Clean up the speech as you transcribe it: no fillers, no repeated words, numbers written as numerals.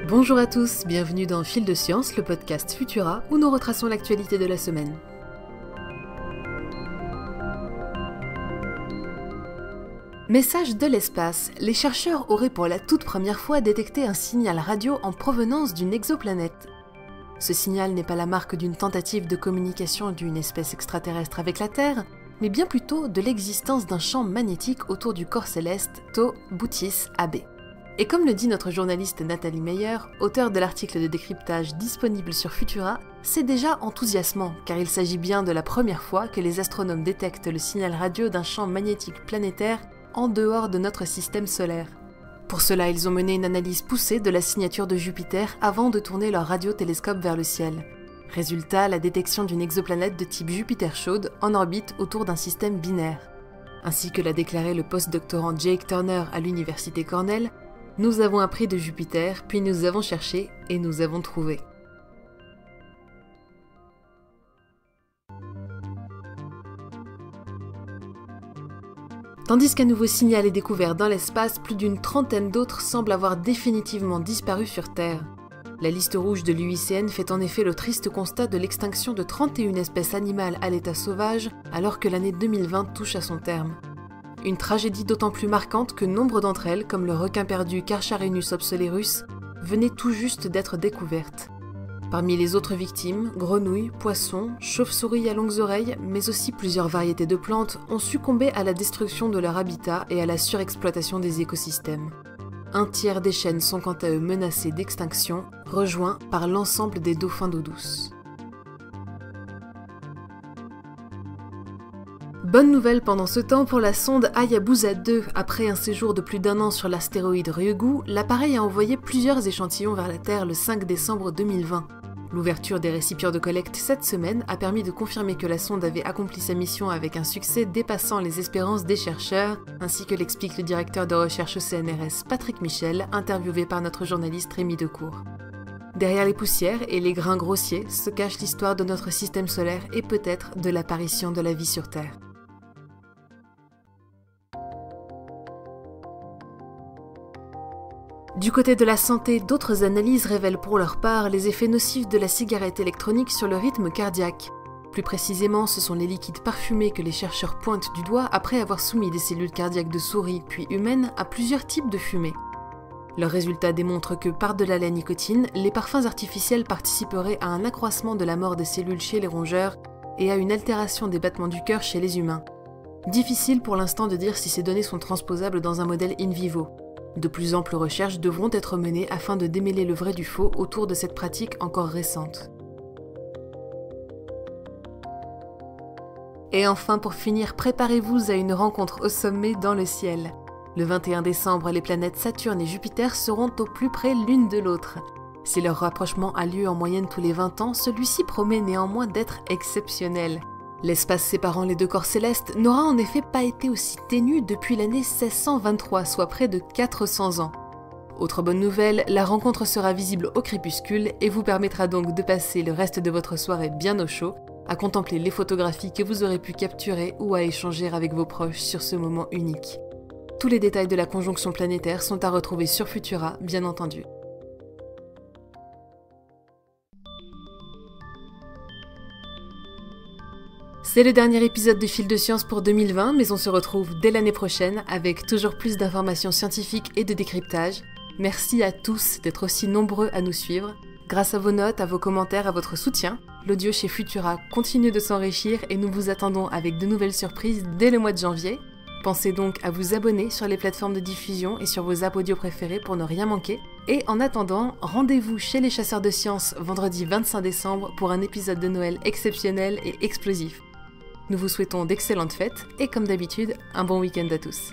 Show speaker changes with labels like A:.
A: Bonjour à tous, bienvenue dans Fil de Science, le podcast Futura, où nous retraçons l'actualité de la semaine. Message de l'espace, les chercheurs auraient pour la toute première fois détecté un signal radio en provenance d'une exoplanète. Ce signal n'est pas la marque d'une tentative de communication d'une espèce extraterrestre avec la Terre, mais bien plutôt de l'existence d'un champ magnétique autour du corps céleste Tau Bootis AB. Et comme le dit notre journaliste Nathalie Meyer, auteure de l'article de décryptage disponible sur Futura, c'est déjà enthousiasmant, car il s'agit bien de la première fois que les astronomes détectent le signal radio d'un champ magnétique planétaire en dehors de notre système solaire. Pour cela, ils ont mené une analyse poussée de la signature de Jupiter avant de tourner leur radiotélescope vers le ciel. Résultat, la détection d'une exoplanète de type Jupiter chaude en orbite autour d'un système binaire. Ainsi que l'a déclaré le post-doctorant Jake Turner à l'université Cornell, nous avons appris de Jupiter, puis nous avons cherché et nous avons trouvé. Tandis qu'un nouveau signal est découvert dans l'espace, plus d'une trentaine d'autres semblent avoir définitivement disparu sur Terre. La liste rouge de l'UICN fait en effet le triste constat de l'extinction de 31 espèces animales à l'état sauvage, alors que l'année 2020 touche à son terme. Une tragédie d'autant plus marquante que nombre d'entre elles, comme le requin perdu Carcharenus obsolerus, venaient tout juste d'être découvertes. Parmi les autres victimes, grenouilles, poissons, chauves-souris à longues oreilles, mais aussi plusieurs variétés de plantes, ont succombé à la destruction de leur habitat et à la surexploitation des écosystèmes. Un tiers des chênes sont quant à eux menacés d'extinction, rejoints par l'ensemble des dauphins d'eau douce. Bonne nouvelle pendant ce temps pour la sonde Hayabusa 2. Après un séjour de plus d'1 an sur l'astéroïde Ryugu, l'appareil a envoyé plusieurs échantillons vers la Terre le 5 décembre 2020. L'ouverture des récipients de collecte cette semaine a permis de confirmer que la sonde avait accompli sa mission avec un succès dépassant les espérances des chercheurs, ainsi que l'explique le directeur de recherche au CNRS Patrick Michel, interviewé par notre journaliste Rémi Decour. Derrière les poussières et les grains grossiers se cache l'histoire de notre système solaire et peut-être de l'apparition de la vie sur Terre. Du côté de la santé, d'autres analyses révèlent pour leur part les effets nocifs de la cigarette électronique sur le rythme cardiaque. Plus précisément, ce sont les liquides parfumés que les chercheurs pointent du doigt après avoir soumis des cellules cardiaques de souris puis humaines à plusieurs types de fumée. Leurs résultats démontrent que, par-delà la nicotine, les parfums artificiels participeraient à un accroissement de la mort des cellules chez les rongeurs et à une altération des battements du cœur chez les humains. Difficile pour l'instant de dire si ces données sont transposables dans un modèle in vivo. De plus amples recherches devront être menées afin de démêler le vrai du faux autour de cette pratique encore récente. Et enfin, pour finir, préparez-vous à une rencontre au sommet dans le ciel. Le 21 décembre, les planètes Saturne et Jupiter seront au plus près l'une de l'autre. Si leur rapprochement a lieu en moyenne tous les 20 ans, celui-ci promet néanmoins d'être exceptionnel. L'espace séparant les deux corps célestes n'aura en effet pas été aussi ténu depuis l'année 1623, soit près de 400 ans. Autre bonne nouvelle, la rencontre sera visible au crépuscule et vous permettra donc de passer le reste de votre soirée bien au chaud, à contempler les photographies que vous aurez pu capturer ou à échanger avec vos proches sur ce moment unique. Tous les détails de la conjonction planétaire sont à retrouver sur Futura, bien entendu. C'est le dernier épisode de Fil de Science pour 2020, mais on se retrouve dès l'année prochaine avec toujours plus d'informations scientifiques et de décryptage. Merci à tous d'être aussi nombreux à nous suivre. Grâce à vos notes, à vos commentaires, à votre soutien, l'audio chez Futura continue de s'enrichir et nous vous attendons avec de nouvelles surprises dès le mois de janvier. Pensez donc à vous abonner sur les plateformes de diffusion et sur vos apps audio préférées pour ne rien manquer. Et en attendant, rendez-vous chez les chasseurs de sciences vendredi 25 décembre pour un épisode de Noël exceptionnel et explosif. Nous vous souhaitons d'excellentes fêtes et comme d'habitude, un bon week-end à tous.